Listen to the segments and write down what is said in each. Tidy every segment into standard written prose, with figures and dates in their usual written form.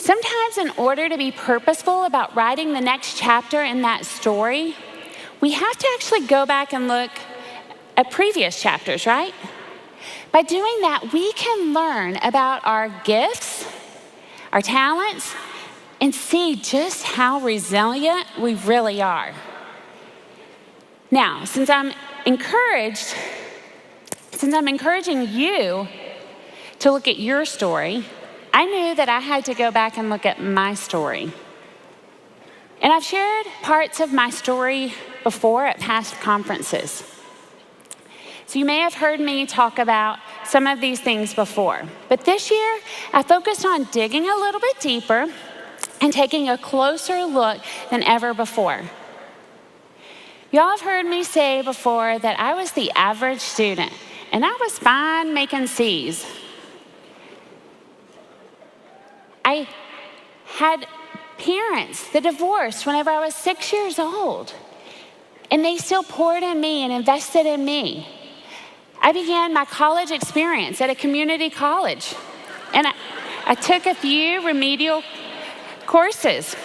Sometimes in order to be purposeful about writing the next chapter in that story, we have to actually go back and look at previous chapters, right? By doing that, we can learn about our gifts, our talents, and see just how resilient we really are. Now, since I'm encouraging you to look at your story, I knew that I had to go back and look at my story. And I've shared parts of my story before at past conferences. So you may have heard me talk about some of these things before. But this year, I focused on digging a little bit deeper and taking a closer look than ever before. Y'all have heard me say before that I was the average student, and I was fine making C's. I had parents that divorced whenever I was 6 years old, and they still poured in me and invested in me. I began my college experience at a community college, and I took a few remedial courses.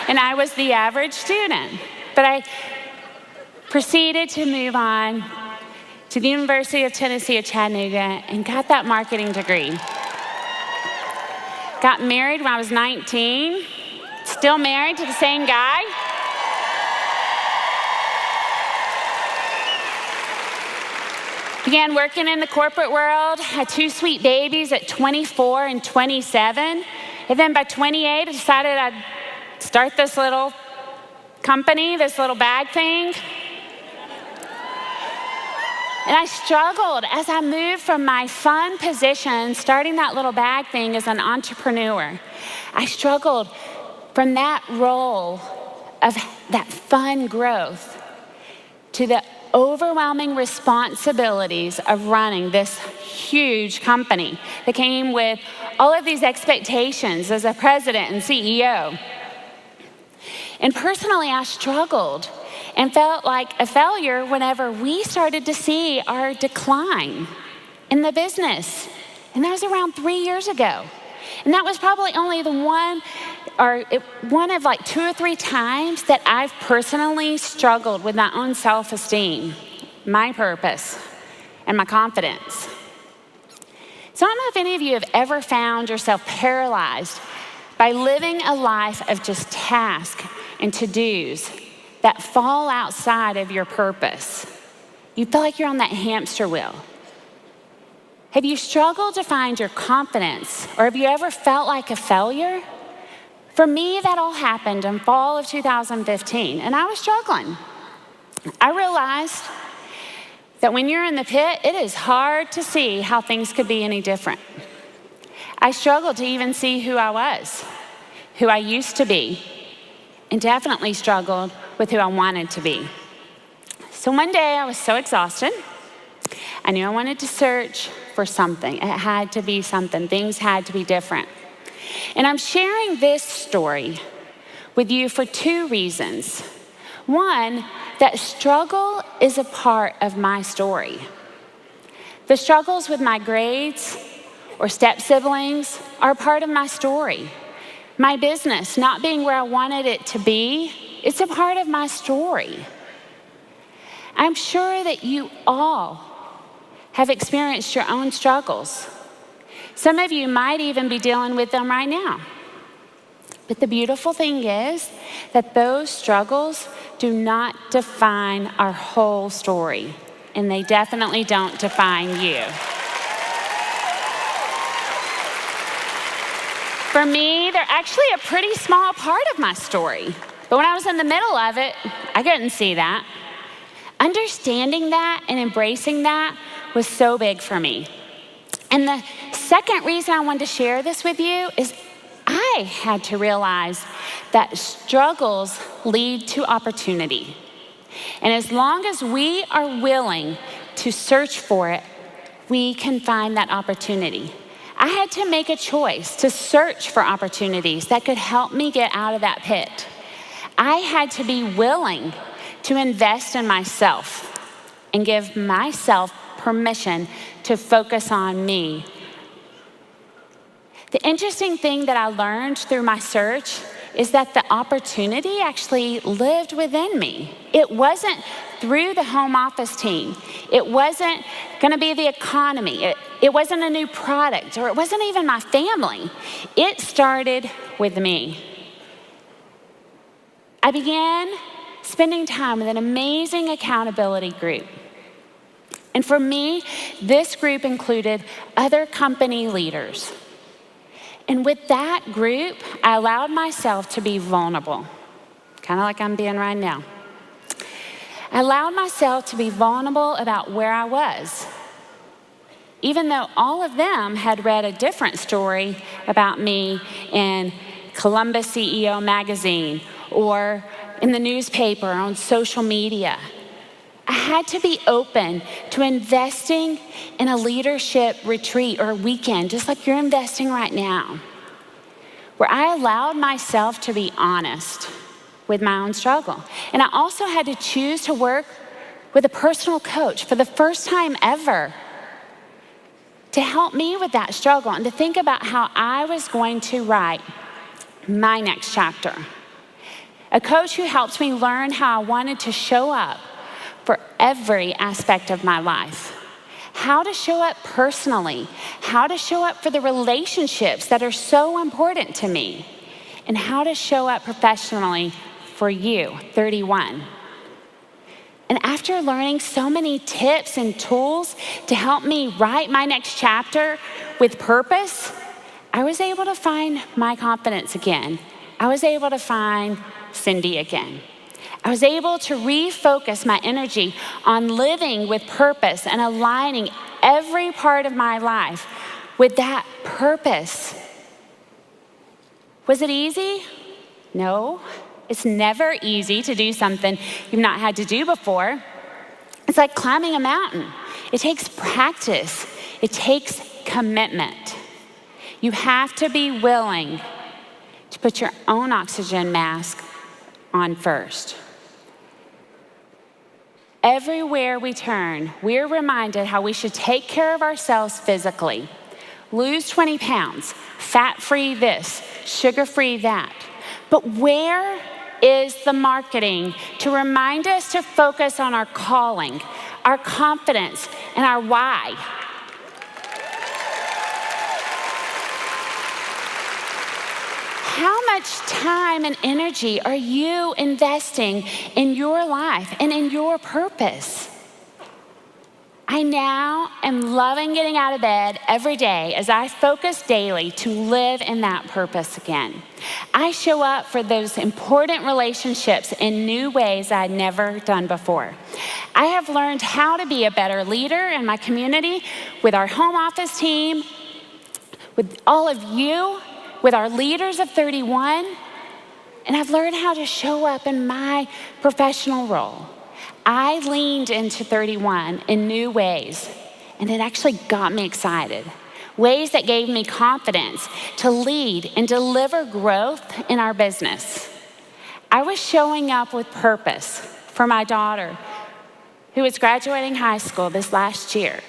And I was the average student, but I proceeded to move on to the University of Tennessee at Chattanooga and got that marketing degree. Got married when I was 19, still married to the same guy. Began working in the corporate world, had 2 sweet babies at 24 and 27. And then by 28, I decided I'd start this little company, this little bag thing. And I struggled as I moved from my fun position, starting that little bag thing as an entrepreneur. I struggled from that role of that fun growth to the overwhelming responsibilities of running this huge company that came with all of these expectations as a president and CEO. And personally, I struggled and felt like a failure whenever we started to see our decline in the business. And that was around 3 years ago. And that was probably only one of like 2 or 3 times that I've personally struggled with my own self-esteem, my purpose, and my confidence. So I don't know if any of you have ever found yourself paralyzed by living a life of just tasks and to-dos that fall outside of your purpose. You feel like you're on that hamster wheel. Have you struggled to find your confidence, or have you ever felt like a failure? For me, that all happened in fall of 2015, and I was struggling. I realized that when you're in the pit, it is hard to see how things could be any different. I struggled to even see who I was, who I used to be, and definitely struggled with who I wanted to be. So one day I was so exhausted, I knew I wanted to search for something. It had to be something. Things had to be different. And I'm sharing this story with you for 2 reasons. One, that struggle is a part of my story. The struggles with my grades or step-siblings are a part of my story. My business not being where I wanted it to be, it's a part of my story. I'm sure that you all have experienced your own struggles. Some of you might even be dealing with them right now. But the beautiful thing is that those struggles do not define our whole story, and they definitely don't define you. For me, they're actually a pretty small part of my story. But when I was in the middle of it, I couldn't see that. Understanding that and embracing that was so big for me. And the second reason I wanted to share this with you is I had to realize that struggles lead to opportunity. And as long as we are willing to search for it, we can find that opportunity. I had to make a choice to search for opportunities that could help me get out of that pit. I had to be willing to invest in myself and give myself permission to focus on me. The interesting thing that I learned through my search is that the opportunity actually lived within me. It wasn't through the home office team. It wasn't going to be the economy. It wasn't a new product, or it wasn't even my family. It started with me. I began spending time with an amazing accountability group. And for me, this group included other company leaders. And with that group, I allowed myself to be vulnerable, kind of like I'm being right now. I allowed myself to be vulnerable about where I was, even though all of them had read a different story about me in Columbus CEO magazine or in the newspaper or on social media. I had to be open to investing in a leadership retreat or weekend, just like you're investing right now, where I allowed myself to be honest with my own struggle. And I also had to choose to work with a personal coach for the first time ever to help me with that struggle and to think about how I was going to write my next chapter. A coach who helped me learn how I wanted to show up for every aspect of my life. How to show up personally, how to show up for the relationships that are so important to me, and how to show up professionally for you, 31. And after learning so many tips and tools to help me write my next chapter with purpose, I was able to find my confidence again. I was able to find Cindy again. I was able to refocus my energy on living with purpose and aligning every part of my life with that purpose. Was it easy? No. It's never easy to do something you've not had to do before. It's like climbing a mountain. It takes practice. It takes commitment. You have to be willing to put your own oxygen mask on first. Everywhere we turn, we're reminded how we should take care of ourselves physically. Lose 20 pounds, fat-free this, sugar-free that. But where is the marketing to remind us to focus on our calling, our confidence, and our why? How much time and energy are you investing in your life and in your purpose? I now am loving getting out of bed every day as I focus daily to live in that purpose again. I show up for those important relationships in new ways I'd never done before. I have learned how to be a better leader in my community with our home office team, with all of you, with our leaders of 31, and I've learned how to show up in my professional role. I leaned into 31 in new ways, and it actually got me excited. Ways that gave me confidence to lead and deliver growth in our business. I was showing up with purpose for my daughter, who was graduating high school this last year.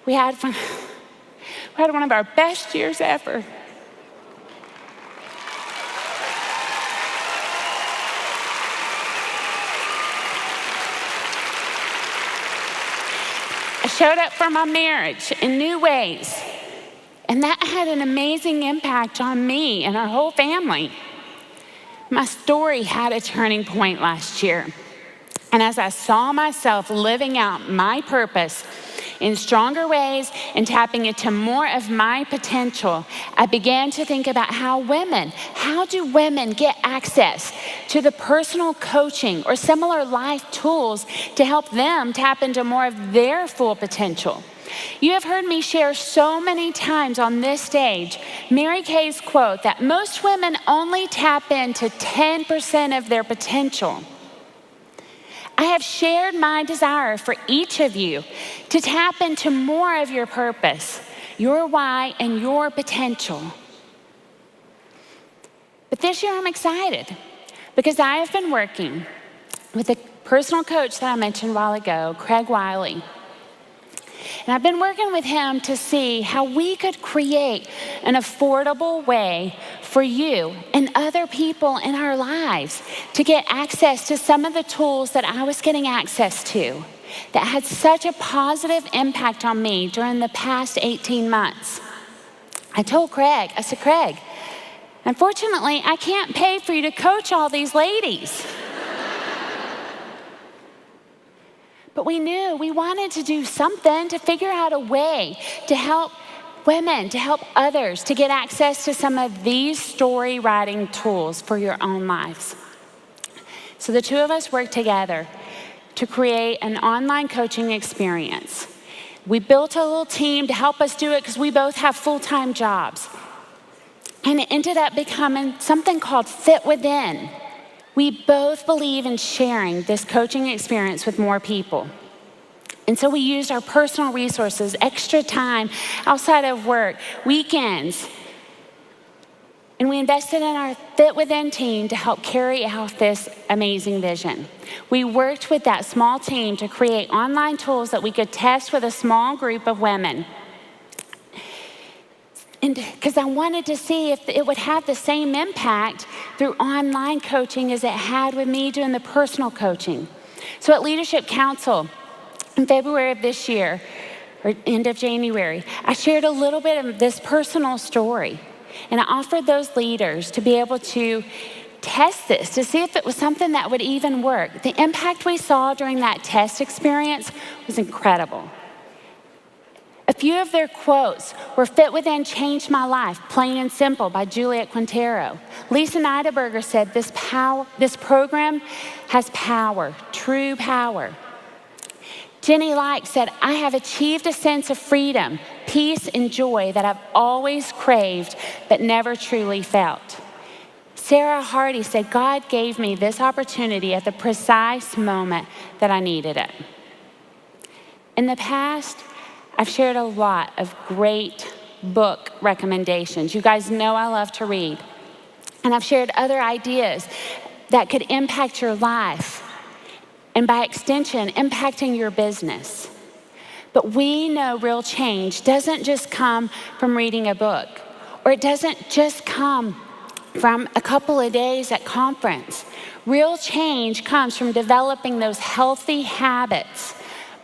We had one of our best years ever. I showed up for my marriage in new ways, and that had an amazing impact on me and our whole family. My story had a turning point last year, and as I saw myself living out my purpose in stronger ways and tapping into more of my potential, I began to think about how do women get access to the personal coaching or similar life tools to help them tap into more of their full potential. You have heard me share so many times on this stage Mary Kay's quote that most women only tap into 10% of their potential. I have shared my desire for each of you to tap into more of your purpose, your why, and your potential. But this year I'm excited because I have been working with a personal coach that I mentioned a while ago, Craig Wiley. And I've been working with him to see how we could create an affordable way for you and other people in our lives to get access to some of the tools that I was getting access to that had such a positive impact on me during the past 18 months. I told Craig, I said, Craig, unfortunately, I can't pay for you to coach all these ladies. But we knew we wanted to do something to figure out a way to help women, to help others, to get access to some of these story writing tools for your own lives. So the two of us worked together to create an online coaching experience. We built a little team to help us do it because we both have full-time jobs. And it ended up becoming something called Fit Within. We both believe in sharing this coaching experience with more people. And so we used our personal resources, extra time outside of work, weekends, and we invested in our Fit Within team to help carry out this amazing vision. We worked with that small team to create online tools that we could test with a small group of women. And because I wanted to see if it would have the same impact through online coaching as it had with me doing the personal coaching. So at Leadership Council in February of this year, or end of January, I shared a little bit of this personal story. And I offered those leaders to be able to test this, to see if it was something that would even work. The impact we saw during that test experience was incredible. A few of their quotes were Fit Within changed my life, plain and simple, by Juliet Quintero. Lisa Niederberger said, this program has power, true power. Jenny Like said, I have achieved a sense of freedom, peace, and joy that I've always craved but never truly felt. Sarah Hardy said, God gave me this opportunity at the precise moment that I needed it. In the past, I've shared a lot of great book recommendations. You guys know I love to read. And I've shared other ideas that could impact your life and by extension, impacting your business. But we know real change doesn't just come from reading a book, or it doesn't just come from a couple of days at conference. Real change comes from developing those healthy habits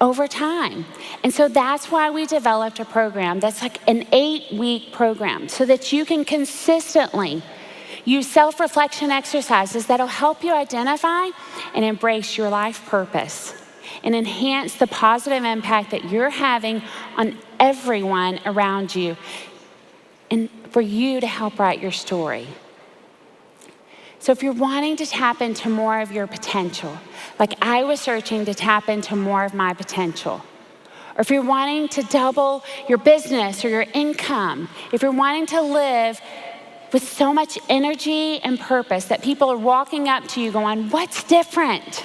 over time. And so that's why we developed a program that's like an 8-week program so that you can consistently use self-reflection exercises that'll help you identify and embrace your life purpose and enhance the positive impact that you're having on everyone around you and for you to help write your story. So if you're wanting to tap into more of your potential, like I was searching to tap into more of my potential, or if you're wanting to double your business or your income, if you're wanting to live with so much energy and purpose that people are walking up to you going, what's different?